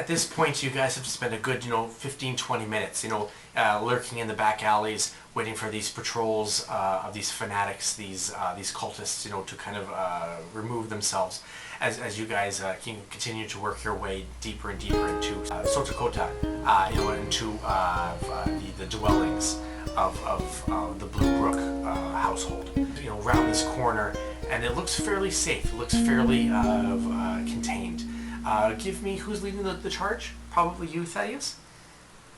at this point, you guys have spent a good, 15, 20 minutes, lurking in the back alleys, waiting for these patrols of these fanatics, these cultists, to kind of remove themselves as you guys can continue to work your way deeper and deeper into Sotakota, into the dwellings of the Bluebrooke household. Around this corner, and it looks fairly safe. It looks fairly contained. Give me who's leading the charge. Probably you, Thadius.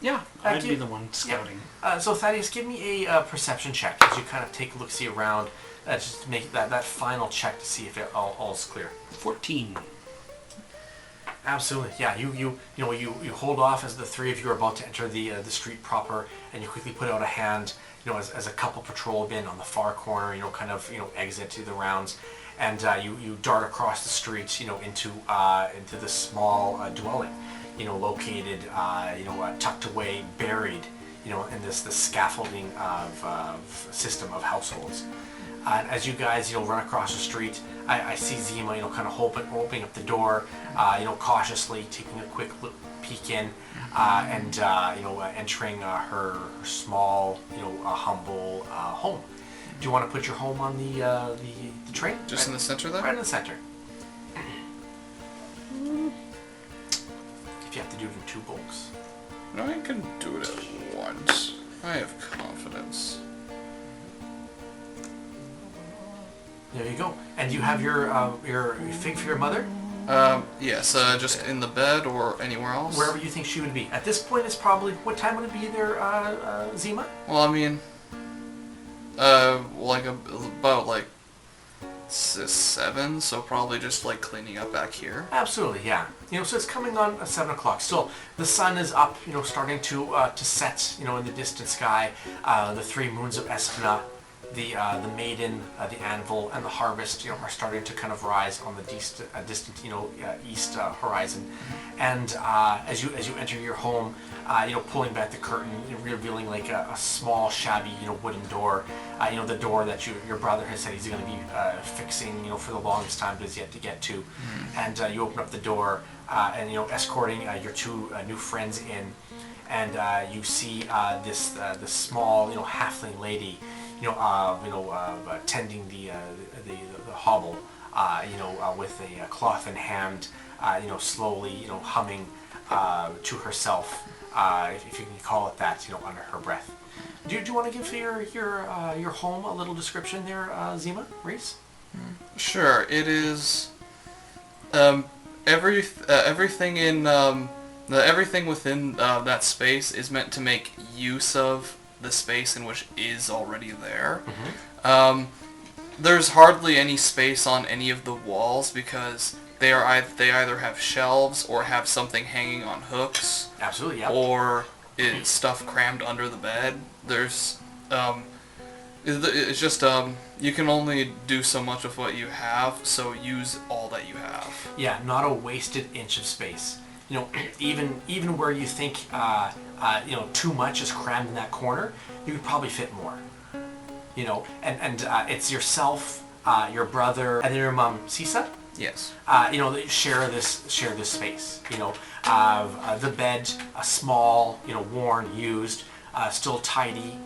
Yeah, I'd be the one scouting. Yeah. So Thadius, give me a perception check as you kind of take a look-see around, just to make that final check to see if all's clear. 14. Absolutely, yeah. You hold off as the three of you are about to enter the street proper, and you quickly put out a hand, as a couple patrol bin on the far corner, exit to the rounds, and you dart across the street, into the small dwelling, located, tucked away, buried, in this scaffolding of system of households. And as you guys, run across the street, I see Zeema, kind of opening up the door, cautiously taking a quick peek in, and entering her small, humble home. Do you want to put your home on the train? Just in the center there? Right in the center. If you have to do it in 2 bulks. No, I can do it at once. I have confidence. There you go. And do you have your fig for your mother? Yes, just in the bed or anywhere else? Wherever you think she would be. At this point, it's probably... What time would it be there, Zeema? Well, I mean... about 7, so probably just, cleaning up back here. Absolutely, yeah. So it's coming on at 7 o'clock. Still, the sun is up, starting to set, in the distant sky. The 3 moons of Espna, the maiden, the anvil, and the harvest, are starting to kind of rise on the distant, east horizon. And as you enter your home, pulling back the curtain, revealing a small, shabby, wooden door. The door that your brother has said he's going to be fixing, for the longest time, but is yet to get to. And you open up the door, and escorting your 2 new friends in, and you see this small, halfling lady. Tending the hobble, with a cloth in hand, slowly, humming to herself, if you can call it that, under her breath. Do you want to give your home a little description there, Zeema, Rhys? Sure. It is everything in everything within that space is meant to make use of the space in which is already there. Mm-hmm. There's hardly any space on any of the walls because they either have shelves or have something hanging on hooks. Absolutely, yeah. Or it's stuff crammed under the bed. There's it's just you can only do so much of what you have, so use all that you have. Yeah, not a wasted inch of space. Even where you think too much is crammed in that corner, you could probably fit more. And it's yourself, your brother, and then your mom, Sisa. Yes. They share this space. The bed, small, worn, used, still tidy,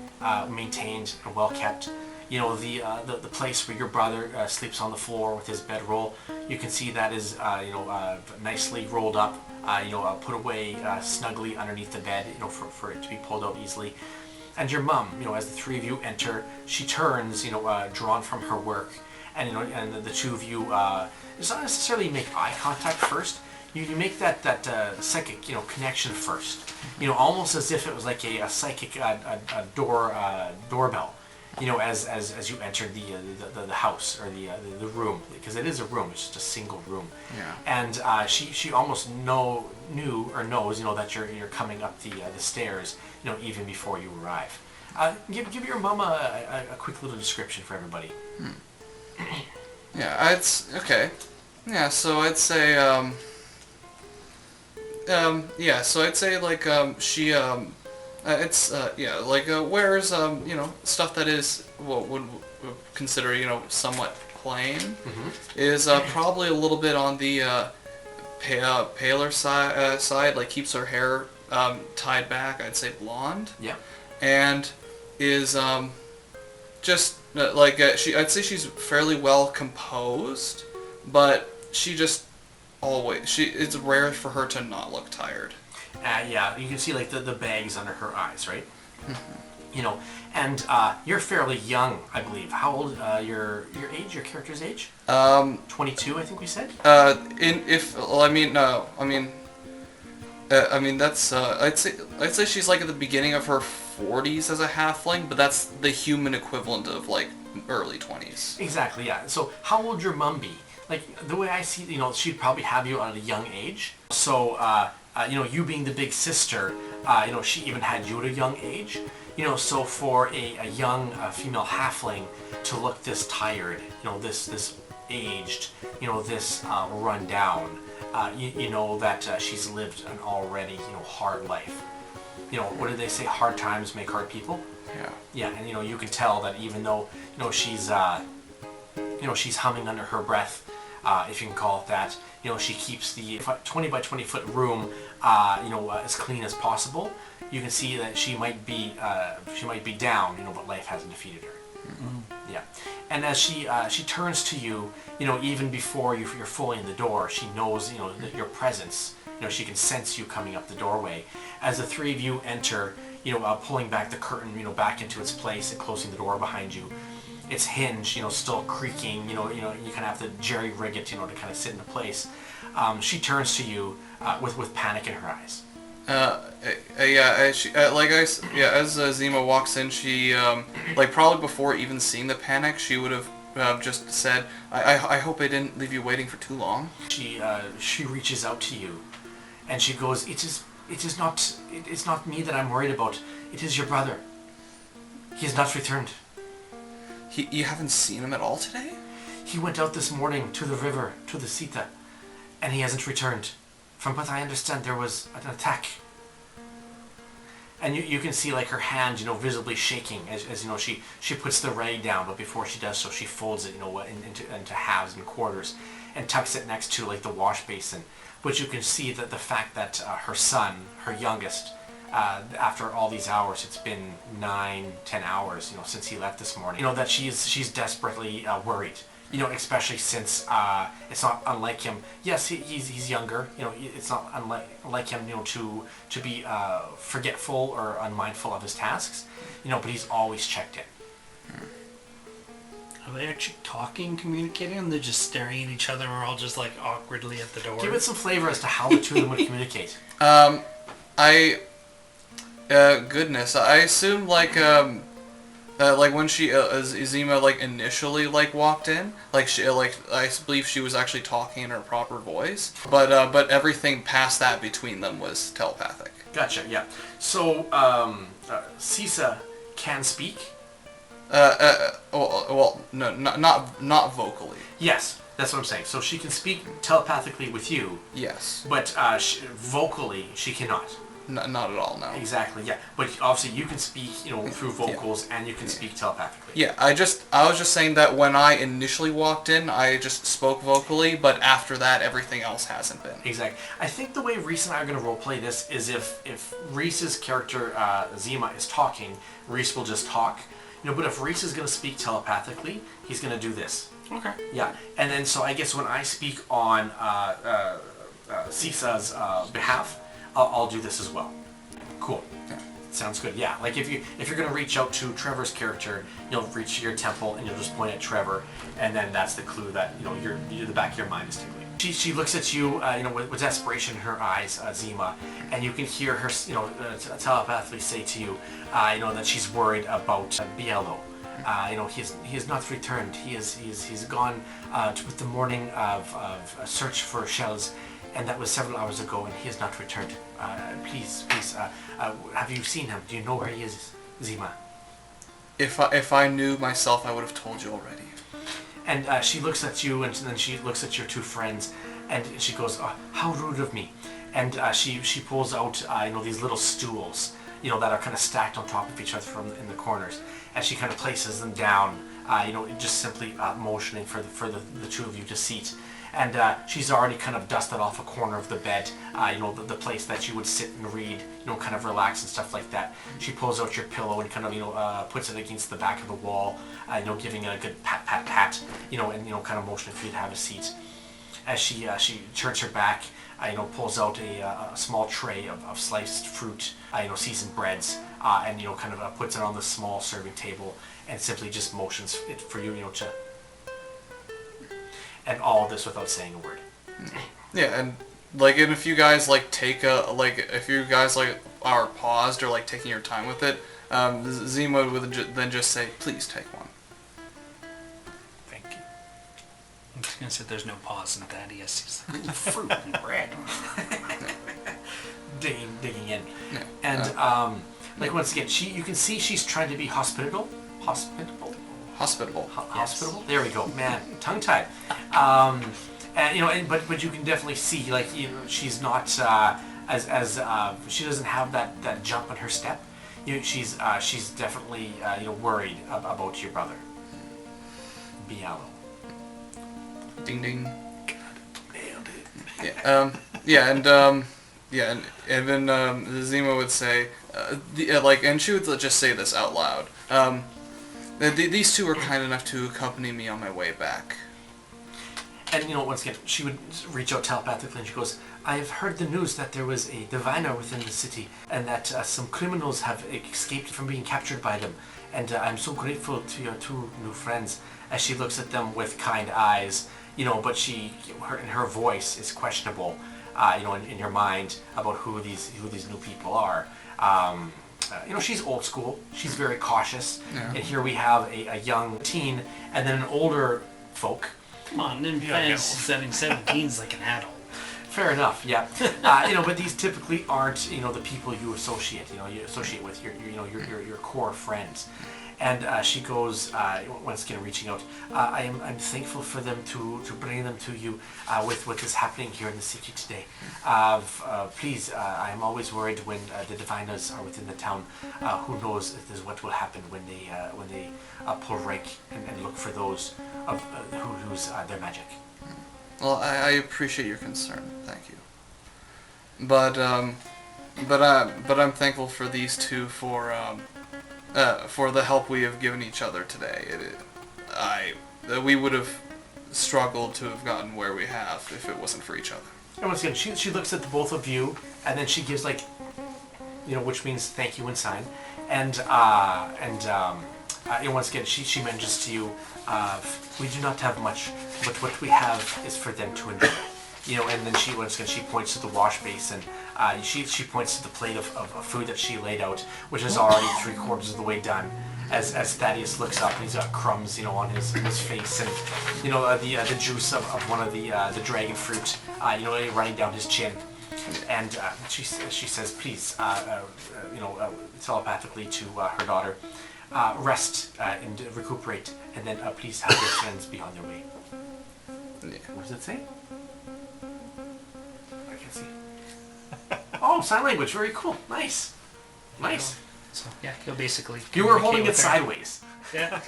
maintained, and well kept. The place where your brother sleeps on the floor with his bedroll, you can see that is nicely rolled up, put away snugly underneath the bed, for it to be pulled out easily. And your mom, as the 3 of you enter, she turns, drawn from her work, and and the 2 of you, it's not necessarily make eye contact first. You make that psychic, connection first. Almost as if it was like a psychic doorbell. As you entered the house or the room, because it is a room, it's just a single room. Yeah. And she almost knows that you're coming up the stairs, even before you arrive. Give your mama a quick little description for everybody. Yeah, it's okay. Yeah, so I'd say she wears stuff that is what would consider somewhat plain. Mm-hmm. Is probably a little bit on the paler side, like keeps her hair tied back. I'd say blonde. Yeah. And is just I'd say she's fairly well composed, but she just always it's rare for her to not look tired. Yeah, you can see like the bags under her eyes, right? You know, and you're fairly young, I believe. How old? Your age? Your character's age? 22, I think we said. That's I'd say she's like at the beginning of her 40s as a halfling, but that's the human equivalent of like early 20s. Exactly, yeah. So how old would your mum be? Like, the way I see, you know, she'd probably have you at a young age. So, you know, you being the big sister, you know, she even had you at a young age. You know, so for a young female halfling to look this tired, you know, this aged, you know, this run down, you know that she's lived an already, you know, hard life. You know, what did they say? Hard times make hard people? Yeah. Yeah, and you know, you can tell that even though, you know, she's humming under her breath, if you can call it that, you know, she keeps the 20 by 20 foot room, you know, as clean as possible. You can see that she might be down, you know, but life hasn't defeated her. Mm-hmm. Yeah, and as she turns to you, you know, even before you're fully in the door, she knows, you know, your presence. You know, she can sense you coming up the doorway. As the three of you enter, you know, pulling back the curtain, you know, back into its place and closing the door behind you. Its hinge, you know, still creaking. You kind of have to jerry-rig it, you know, to kind of sit into place. She turns to you with panic in her eyes. As Zeema walks in, she like probably before even seeing the panic, she would have just said, I hope I didn't leave you waiting for too long. She reaches out to you, and she goes, it's not me that I'm worried about. It is your brother. He has not returned. You haven't seen him at all today? He went out this morning to the river, to the Sita, and he hasn't returned. From what I understand, there was an attack. And you can see like her hand, you know, visibly shaking as you know, she puts the rag down, but before she does so, she folds it, you know, into halves and quarters and tucks it next to like the wash basin. But you can see that the fact that her son, her youngest, after all these hours, it's been 9-10 hours, you know, since he left this morning, you know, that she's desperately worried. You know, especially since it's not unlike him. Yes, he's younger. You know, it's not unlike him. You know, to be forgetful or unmindful of his tasks. You know, but he's always checked in. Are they actually talking, communicating, and they're just staring at each other and we're all just like awkwardly at the door? Give it some flavor as to how the two of them would communicate. Goodness, I assume like when she Zeema like initially like walked in, like she I believe she was actually talking in her proper voice, but everything past that between them was telepathic. Gotcha. Yeah. So Sisa can speak. Well, no, not vocally. Yes, that's what I'm saying. So she can speak telepathically with you. Yes. But vocally, she cannot. Not at all, no. Exactly, yeah. But obviously you can speak, you know, through vocals, and you can speak telepathically. Yeah, I was just saying that when I initially walked in, I just spoke vocally, but after that, everything else hasn't been. Exactly. I think the way Rhys and I are going to roleplay this is if Rhys's character, Zeema, is talking, Rhys will just talk. You know, but if Rhys is going to speak telepathically, he's going to do this. Okay. Yeah, and then so I guess when I speak on Sisa's behalf, I'll do this as well. Cool. Yeah. Sounds good. Yeah. Like if you're gonna reach out to Trevor's character, you'll reach your temple and you'll just point at Trevor, and then that's the clue that you know the back of your mind is tingling. She looks at you, you know, with desperation in her eyes, Zeema, and you can hear her, you know, telepathically say to you, you know, that she's worried about Bealo. You know, he has not returned. He's gone with the morning of a search for shells. And that was several hours ago, and he has not returned. Please, have you seen him? Do you know where he is, Zeema? If I knew myself, I would have told you already. And she looks at you, and then she looks at your two friends, and she goes, "How rude of me!" And she pulls out, you know, these little stools, you know, that are kind of stacked on top of each other from in the corners, and she kind of places them down, you know, just simply motioning for the two of you to seat. and she's already kind of dusted off a corner of the bed, the place that you would sit and read, kind of relax and stuff like that. She pulls out your pillow and kind of, puts it against the back of the wall, giving it a good pat, pat, pat, and, kind of motioning for you to have a seat. As she turns her back, pulls out a small tray of sliced fruit, seasoned breads, and, kind of puts it on the small serving table and simply just motions it for you, to... And all of this without saying a word. Yeah, and like, and if you guys like if you guys like are paused or like taking your time with it, Zeema would then just say, "Please take one." Thank you. I'm just gonna say there's no pause in Thadius. He's like, ooh, fruit and bread. digging in. Yeah. And like once again, you can see she's trying to be hospitable. Hospitable. Hospitable. There we go, man. Tongue tied. And but you can definitely see like she's not as she doesn't have that jump in her step. She's definitely worried about your brother, Bealo. Ding ding. Nailed it. Yeah. And then Zeema would say, and she would just say this out loud. These two were kind enough to accompany me on my way back. And once again, she would reach out telepathically and she goes, I have heard the news that there was a diviner within the city and that some criminals have escaped from being captured by them. And I'm so grateful to your two new friends. As she looks at them with kind eyes, but her voice is questionable, in your mind about who these new people are. She's old school. She's very cautious. Yeah. And here we have a young teen and then an older folk. Come on, in fantasy setting, 17's like an adult. Fair enough, yeah. But these typically aren't, the people you associate with your core friends. And she goes, once again reaching out, I'm thankful for them to bring them to you with what is happening here in the city today. Please, I'm always worried when the diviners are within the town. Who knows if this is what will happen when they pull rank and look for those of who lose their magic. Well, I appreciate your concern. Thank you. But I'm thankful for these two for the help we have given each other today. We would have struggled to have gotten where we have if it wasn't for each other. And once again, she looks at the both of you, and then she gives which means thank you and sign. And once again, she mentions to you, we do not have much, but what we have is for them to enjoy. And then she points to the wash basin. She points to the plate of food that she laid out, which is already 3/4 of the way done. As Thadius looks up and he's got crumbs, on his face, and the juice of one of the dragon fruit, running down his chin. And she says, please, telepathically to her daughter, rest and recuperate, and then please have your friends be on their way. Yeah. What does it say? Oh, sign language. Very cool. Nice. So yeah, he'll basically. You were holding it sideways. Yeah.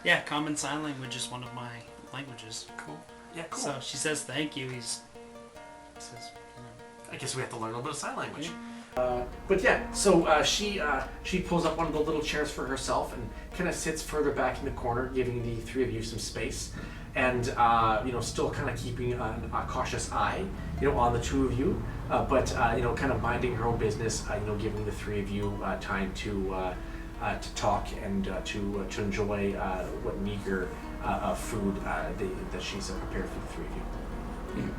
Yeah, common sign language is one of my languages. Cool. Yeah, cool. So she says thank you. He says, I guess we have to learn a little bit of sign language. Yeah. But yeah, so she pulls up one of the little chairs for herself and kind of sits further back in the corner, giving the three of you some space, and still kind of keeping a cautious eye, on the two of you, but kind of minding her own business, giving the three of you time to talk and to enjoy what meager food that she's prepared for the three of you.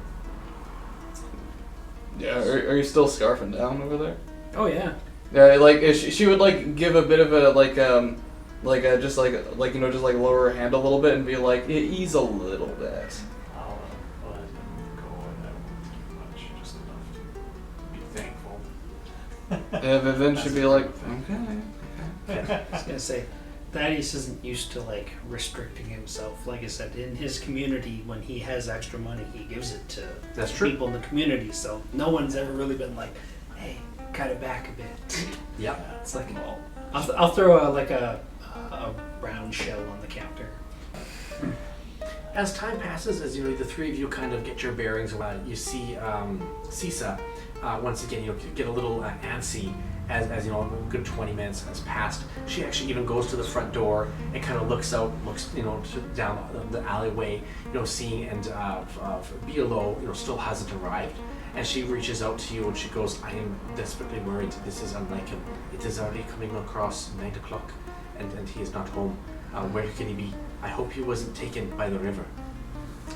Yeah, are you still scarfing down over there? oh yeah. Yeah, she would give a bit of a just lower her hand a little bit and be like, ease a little bit. I'll let him go, and that won't do much, just enough to be thankful. And then she'd be like, okay. I was gonna say, Thaddeus isn't used to restricting himself. Like I said, in his community, when he has extra money, he gives it to That's true. people in the community. So no one's ever really been like, "Hey, cut it back a bit." Yeah. It's like, I'll throw a round shell on the counter. As time passes, as you know, the three of you kind of get your bearings, you see Sisa once again, get a little antsy as you know, a good 20 minutes has passed. She actually even goes to the front door and kind of looks down the alleyway, seeing, and Bealo, still hasn't arrived. And she reaches out to you and she goes, I am desperately worried. This is unlike him. It is already coming across 9 o'clock and he is not home. Where can he be? I hope he wasn't taken by the river.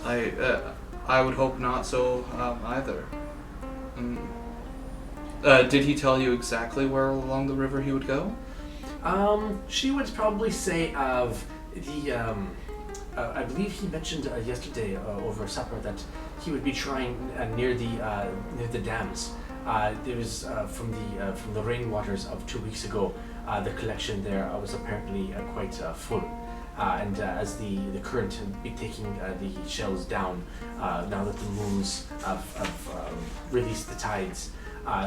I would hope not so either. Did he tell you exactly where along the river he would go? She would probably say of the, I believe he mentioned yesterday over supper that he would be trying near the dams. There was from the rainwaters of 2 weeks ago. The collection there was apparently quite full, and as the current be taking the shells down, now that the moons have released the tides,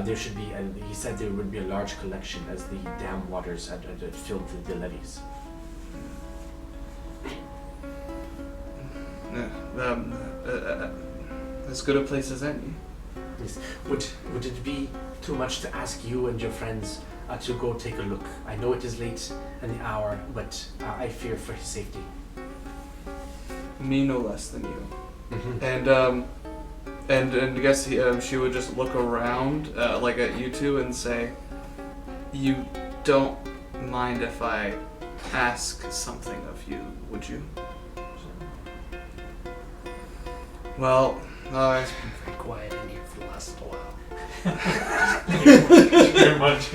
there should be. And he said there would be a large collection as the dam waters had filled the levees. As good a place as any. Yes. Would it be too much to ask you and your friends to go take a look? I know it is late in the hour, but I fear for his safety. Me no less than you. Mm-hmm. And I guess she would just look around like at you two and say, "You don't mind if I ask something of you, would you?" Well, It's been very quiet in here for the last little while. Much.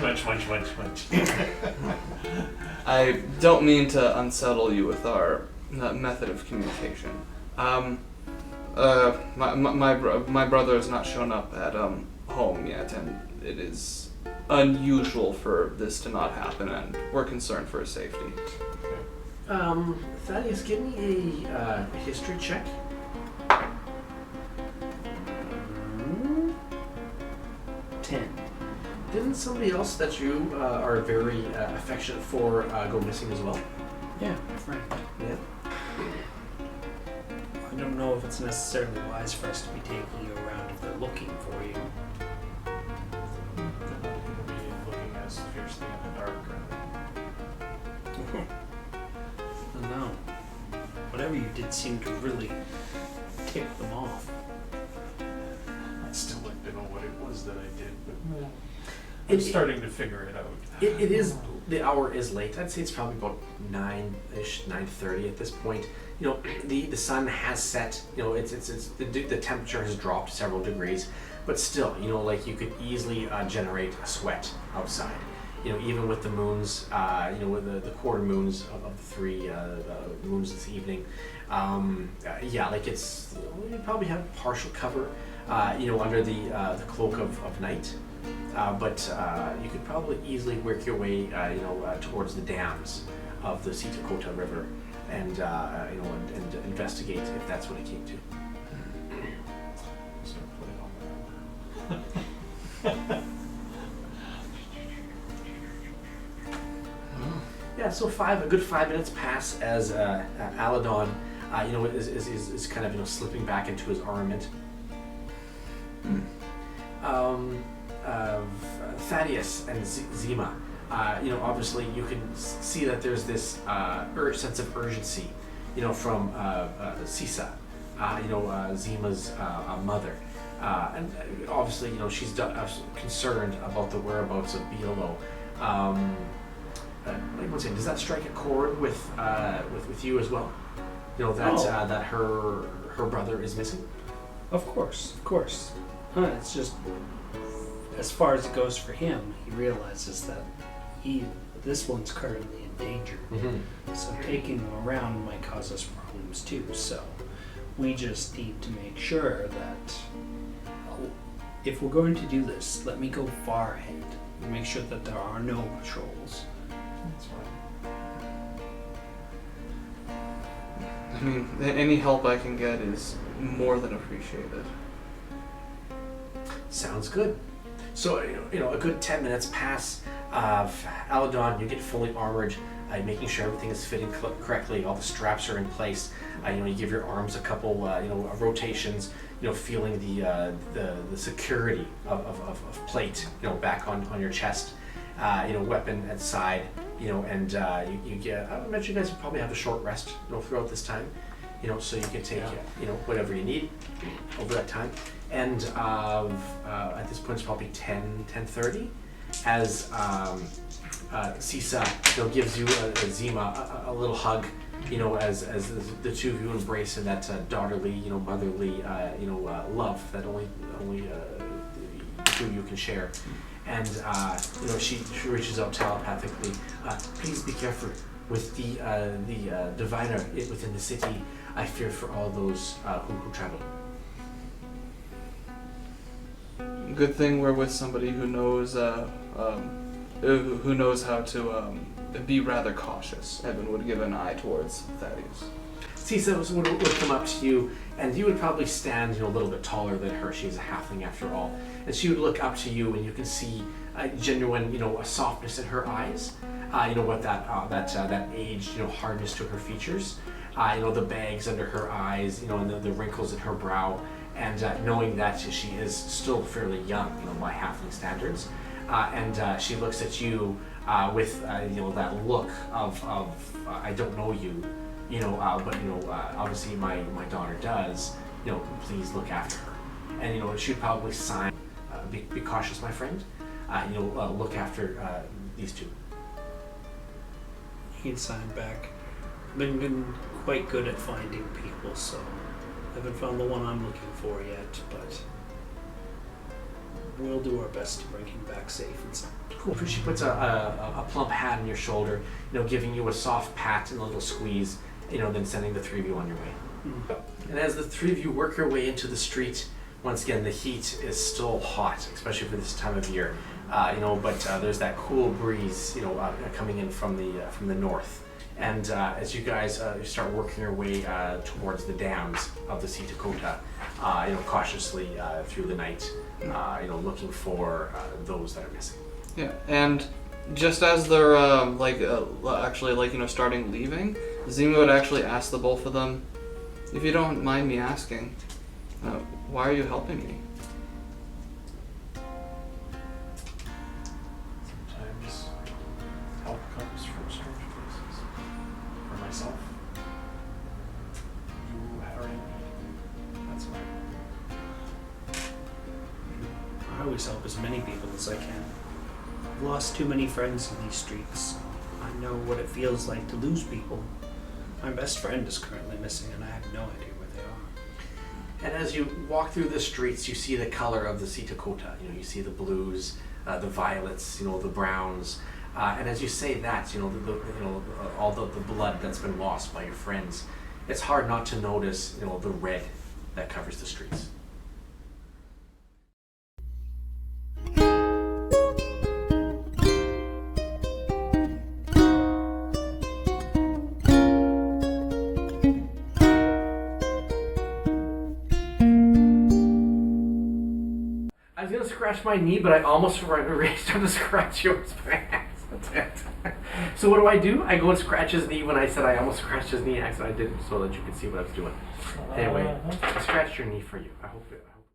I don't mean to unsettle you with our method of communication. My brother has not shown up at home yet, and it is unusual for this to not happen, and we're concerned for his safety. Thadius, give me a history check. 10. Didn't somebody else that you are very affectionate for go missing as well? Yeah, right. Yeah. I don't know if it's necessarily wise for us to be taking you around if they're looking for you. They're not going to be looking as fiercely in the dark. I don't know. Whatever you did seemed to really tick them off. I'd still like to know what it was that I did, but I'm It- starting to figure it out. It is, the hour is late. I'd say it's probably about 9-ish, 9:30 at this point. The sun has set. The temperature has dropped several degrees, but still, you could easily generate a sweat outside. Even with the moons, with the quarter moons of the three moons this evening. You probably have partial cover, under the cloak of night. But you could probably easily work your way, towards the dams of the Sitakota River, and and investigate if that's what it came to. So play on that. Yeah, so a good 5 minutes pass as Alindawn, is kind of slipping back into his armament. Thadius and Zeema, obviously you can see that there's this sense of urgency, from Sisa, Zeema's mother. And obviously, she's concerned about the whereabouts of Bealo. Does that strike a chord with you as well? That her brother is missing? Of course. It's just, as far as it goes for him, he realizes that this one's currently in danger. Mm-hmm. So taking him around might cause us problems too. So we just need to make sure that if we're going to do this, let me go far ahead and make sure that there are no patrols. That's fine. I mean, any help I can get is more than appreciated. Sounds good. So, a good 10 minutes pass. Alindawn, you get fully armored. making sure everything is fitting correctly, all the straps are in place. You give your arms a couple rotations, feeling the security of plate, back on your chest, weapon at side, and you get, I would imagine you guys probably have a short rest, throughout this time, so you can take, whatever you need over that time. And at this point it's probably 10:30 as Sisa, gives you a Zeema, a little hug, as the two of you embrace in that daughterly, motherly, love that only the two of you can share. And she reaches out telepathically. Please be careful with the diviner within the city. I fear for all those who travel. Good thing we're with somebody who knows how to be rather cautious. Evan would give an eye towards Thadius. Sisa would come up to you, and you would probably stand, a little bit taller than her. She's a halfling after all, and she would look up to you, and you can see a genuine, a softness in her eyes. With that aged, hardness to her features. The bags under her eyes, and the wrinkles in her brow, and knowing that she is still fairly young, by halfling standards. And she looks at you with that look of I don't know you, but obviously my daughter does. Please look after her. And she'd probably sign. Be cautious, my friend. Look after these two. He'd sign back. Been quite good at finding people, so haven't found the one I'm looking for yet, but we'll do our best to bring him back safe and sound. Cool. She puts a plump hand on your shoulder, giving you a soft pat and a little squeeze, then sending the three of you on your way. Mm-hmm. And as the three of you work your way into the street, once again, the heat is still hot, especially for this time of year. But there's that cool breeze, coming in from the north. And as you guys start working your way towards the dams of the Sea Dakota, cautiously through the night, looking for those that are missing. Yeah, and just as they're starting leaving, Zeema would actually ask the both of them, if you don't mind me asking, why are you helping me? Sometimes help comes from strange places. For myself, you are in need. That's why. I always help as many people as I can. I've lost too many friends in these streets. I know what it feels like to lose people. My best friend is currently missing, and I have no idea where they are. And as you walk through the streets, you see the color of the Sea Dakota. You see the blues, the violets, the browns. And as you say that, all the blood that's been lost by your friends, it's hard not to notice, the red that covers the streets. I was gonna scratch my knee, but I almost reached out to scratch yours by accident. So what do? I go and scratch his knee when I said I almost scratched his knee. Actually, I didn't, so that you could see what I was doing. Anyway, I scratched your knee for you. I hope it.